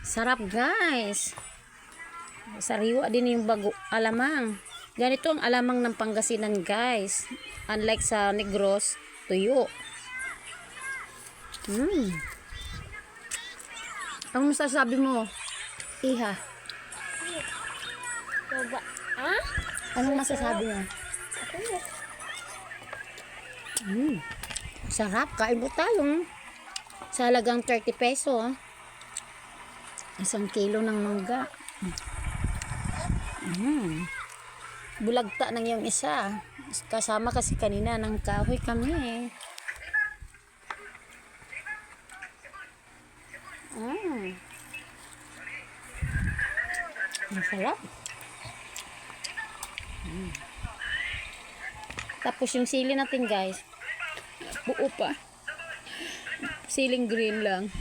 Sarap guys. Sariwa din yung bago alamang. Ganito ang alamang ng Pangasinan guys. Unlike sa Negros, tuyo. Ang masasabi mo, Iha? Anong masasabi mo? Sarap. Kain mo tayo. Sa halagang 30 peso. 1 kilo ng mangga. Bulagta ng yung isa. Kasama kasi kanina ng kahoy kami. Masarap. Tapos yung sili natin guys, buo pa. Siling green lang.